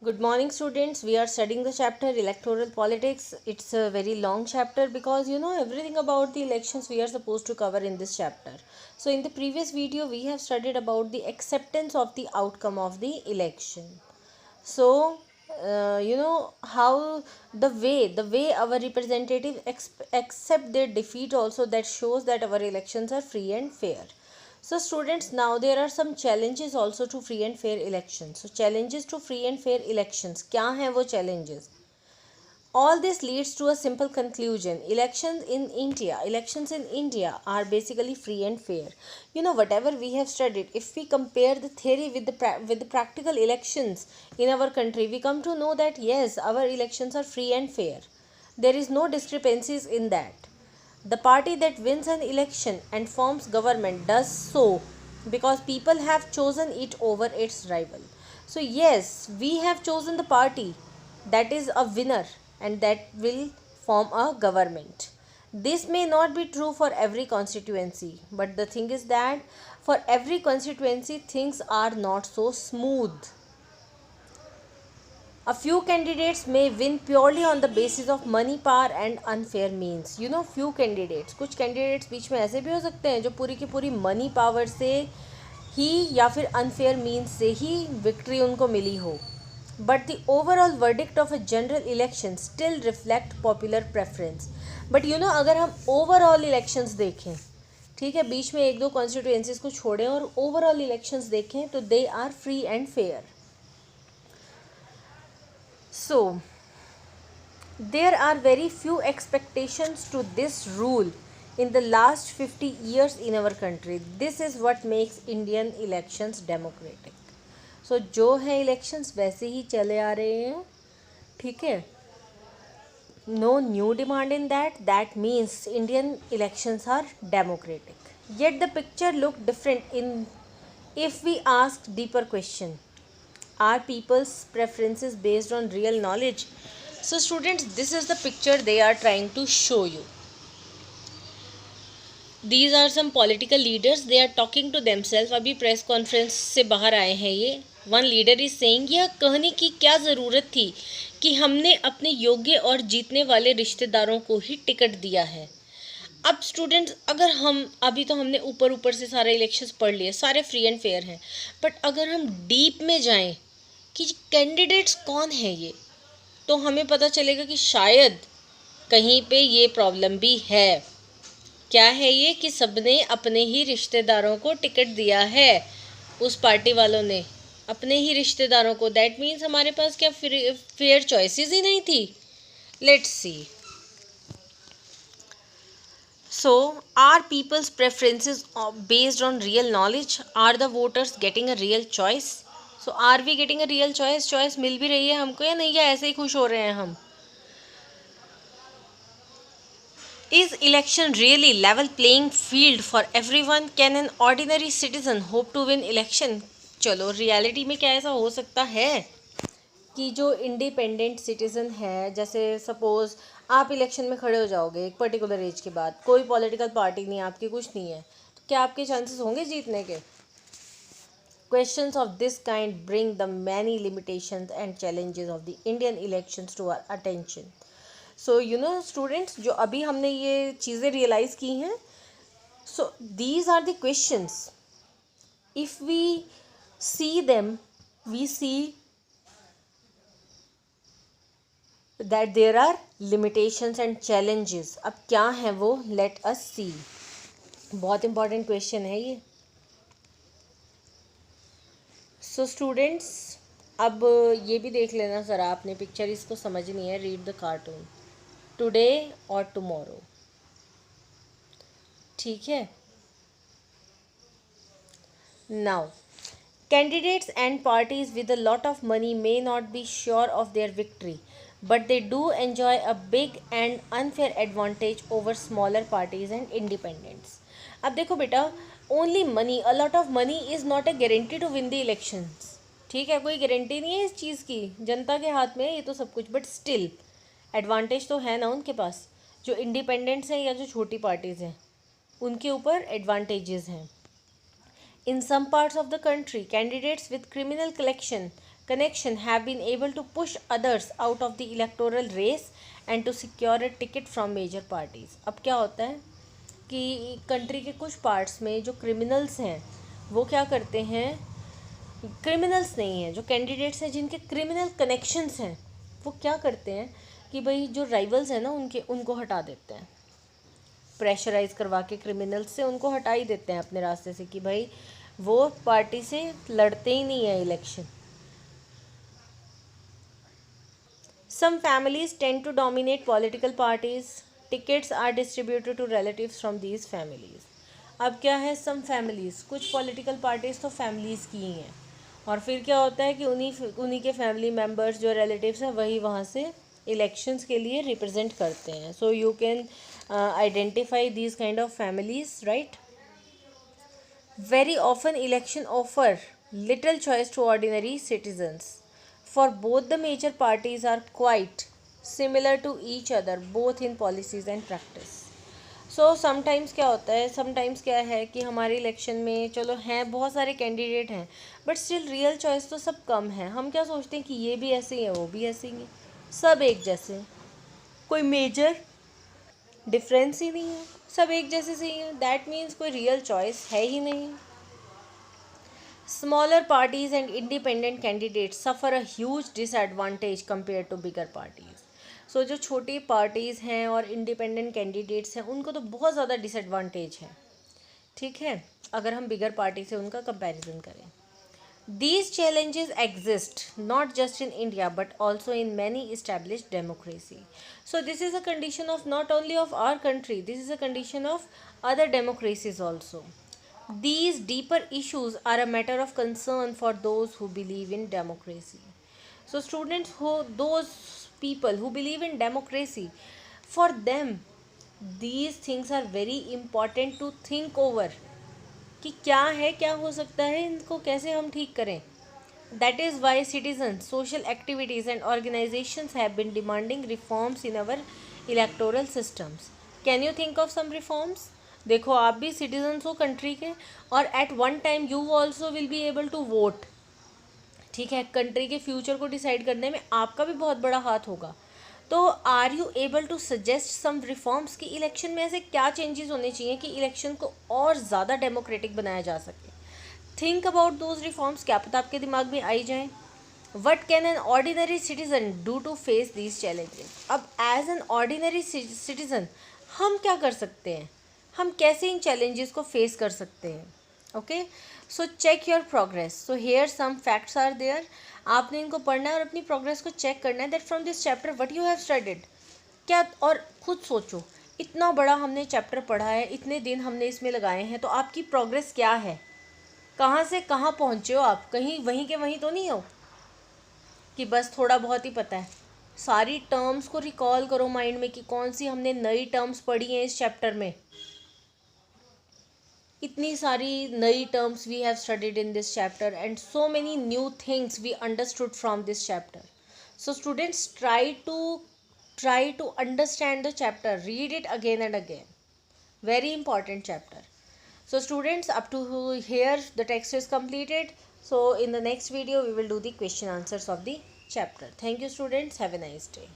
Good morning, students. We are studying the chapter Electoral Politics. It's a very long chapter because everything about the elections we are supposed to cover in this chapter. So, in the previous video, we have studied about the acceptance of the outcome of the election. So, how the way our representatives accept their defeat also, that shows that our elections are free and fair. So students, now there are some challenges also to free and fair elections. So challenges to free and fair elections, क्या हैं वो challenges? All this leads to a simple conclusion. Elections in India are basically free and fair. Whatever we have studied, if we compare the theory with the practical elections in our country, we come to know that yes, our elections are free and fair. There is no discrepancies in that. The party that wins an election and forms government does so because people have chosen it over its rival. So, yes, we have chosen the party that is a winner and that will form a government. This may not be true for every constituency, but the thing is that for every constituency, things are not so smooth. A few candidates may win purely on the basis of money, power and unfair means. Few candidates, कुछ candidates बीच में ऐसे भी हो सकते हैं जो पूरी की पूरी money power से ही या फिर unfair means से ही victory उनको मिली हो. But the overall verdict of a general election still reflect popular preference. But अगर हम overall elections देखें, ठीक है, बीच में एक दो constituencies को छोड़ें और overall elections देखें तो they are free and fair. So, there are very few expectations to this rule in the last 50 years in our country. This is what makes Indian elections democratic. So, जो है elections वैसे ही चले आ रहे हैं, ठीक है. No new demand in that. That means Indian elections are democratic. Yet the picture look different if we ask deeper question. Are people's preferences based on real knowledge? So students, this is the picture they are trying to show you. These are some political leaders. They are talking to themselves. अभी press conference से बाहर आए हैं ये. One leader is saying, यह कहने की क्या ज़रूरत थी कि हमने अपने योग्य और जीतने वाले रिश्तेदारों को ही टिकट दिया है. अब स्टूडेंट्स, अगर हम अभी तो हमने ऊपर ऊपर से सारे इलेक्शंस पढ़ लिए, सारे फ्री एंड फेयर हैं, बट अगर हम डीप में जाएं कि कैंडिडेट्स कौन है ये, तो हमें पता चलेगा कि शायद कहीं पे ये प्रॉब्लम भी है. क्या है ये कि सबने अपने ही रिश्तेदारों को टिकट दिया है, उस पार्टी वालों ने अपने ही रिश्तेदारों को. दैट मीन्स हमारे पास क्या फेयर चॉइसेस ही नहीं थी. Let's see. So, are people's preferences based on real knowledge? Are the voters getting a real choice? So, are we getting a real choice? Choice मिल भी रही है हमको या नहीं, या ऐसे ही खुश हो रहे हैं हम? Is election really level playing field for everyone? Can an ordinary citizen hope to win election? चलो, रियलिटी में क्या ऐसा हो सकता है कि जो इंडिपेंडेंट सिटीज़न है, जैसे सपोज़ आप इलेक्शन में खड़े हो जाओगे एक पर्टिकुलर एज के बाद, कोई पॉलिटिकल पार्टी नहीं, आपकी कुछ नहीं है, तो क्या आपके चांसेस होंगे जीतने के? Questions of this kind bring the many limitations and challenges of the Indian elections to our attention. So, students, जो अभी हमने ये चीज़ें रियलाइज़ की हैं, so these are the questions. If we see them, we see that there are limitations and challenges. अब क्या है वो, let us see. बहुत important question है ये. So students, अब ये भी देख लेना ज़रा, आपने पिक्चर इसको समझनी है. Read the cartoon. टुडे और टुमारो, ठीक है. Now, candidates and parties with a lot of money may not be sure of their victory, but they do enjoy a big and unfair advantage over smaller parties and independents. अब देखो बेटा, only money, a lot of money is not a guarantee to win the elections. ठीक है, कोई guarantee नहीं है इस चीज़ की, जनता के हाथ में है ये तो सब कुछ, बट स्टिल एडवांटेज तो है ना उनके पास. जो इंडिपेंडेंट्स हैं या जो छोटी पार्टीज़ हैं, उनके ऊपर एडवांटेजेस हैं. In some parts of the country, candidates with criminal connection connection have been able to push others out of the electoral race and to secure a ticket from major parties. अब क्या होता है कि country के कुछ parts में जो criminals हैं वो क्या करते हैं, क्रिमिनल्स नहीं हैं, जो कैंडिडेट्स हैं जिनके क्रिमिनल कनेक्शंस हैं, वो क्या करते हैं कि भाई जो राइवल्स हैं ना उनको हटा देते हैं, प्रेशराइज करवा के क्रिमिनल्स से उनको हटा ही देते हैं अपने रास्ते से कि भाई वो पार्टी से लड़ते ही नहीं है election. Some families tend to dominate political parties. Tickets are distributed to relatives from these families. अब क्या है, some families, कुछ political parties तो families की ही हैं और फिर क्या होता है कि उन्हीं के family members जो relatives हैं वही वहाँ से elections के लिए represent करते हैं. So you can identify these kind of families, right? Very often election offer little choice to ordinary citizens. For both the major parties are quite similar to each other both in policies and practice. So sometimes क्या होता है, sometimes क्या है कि हमारे election में चलो हैं बहुत सारे कैंडिडेट हैं बट स्टिल रियल चॉइस तो सब कम है. हम क्या सोचते हैं कि ये भी ऐसे ही है वो भी ऐसे ही है, सब एक जैसे, कोई मेजर डिफरेंस ही नहीं है, सब एक जैसे से ही है. दैट मीन्स कोई रियल चॉइस है ही नहीं. Smaller parties and independent candidates suffer a huge disadvantage compared to bigger parties. So जो छोटी पार्टीज़ हैं और इंडिपेंडेंट कैंडिडेट्स हैं उनको तो बहुत ज़्यादा डिसएडवांटेज है, ठीक है, अगर हम बिगर पार्टी से उनका कंपैरिजन करें. These challenges exist not just in India but also in many established democracy. So this is a condition of not only of our country, this is a condition of other democracies also. These deeper issues are a matter of concern for those who believe in democracy. So students, those people who believe in democracy, for them these things are very important to think over कि क्या है, क्या हो सकता है, इनको कैसे हम ठीक करें. That is why citizens, social activities and organizations have been demanding reforms in our electoral systems. Can you think of some reforms? देखो आप भी सिटीजन्स हो कंट्री के और at one time you also will be able to vote, ठीक है, country के future को डिसाइड करने में आपका भी बहुत बड़ा हाथ होगा. तो are you able to suggest some reforms कि इलेक्शन में ऐसे क्या चेंजेस होने चाहिए कि इलेक्शन को और ज़्यादा डेमोक्रेटिक बनाया जा सके. थिंक अबाउट दोज रिफॉर्म्स, क्या पता आपके दिमाग में आई जाए. What can an ordinary citizen do to face these challenges. अब एज एन ऑर्डिनरी सिटीज़न हम क्या कर सकते हैं, हम कैसे इन चैलेंजेस को फेस कर सकते हैं. Okay, so check your progress. So here some facts are there. आपने इनको पढ़ना है और अपनी प्रोग्रेस को चेक करना है. That from this chapter what you have studied, क्या, और खुद सोचो इतना बड़ा हमने चैप्टर पढ़ा है, इतने दिन हमने इसमें लगाए हैं, तो आपकी प्रोग्रेस क्या है, कहाँ से कहाँ पहुँचे हो आप, कहीं वहीं के वहीं तो नहीं हो कि बस थोड़ा बहुत ही पता है. सारी टर्म्स को रिकॉल करो माइंड में कि कौन सी हमने नई टर्म्स पढ़ी हैं इस चैप्टर में. इतनी सारी नई terms we have studied in this chapter and so many new things we understood from this chapter. So students try to understand the chapter, read it again and again, very important chapter. So students, up to here the text is completed. So in the next video we will do the question answers of the chapter. Thank you students, have a nice day.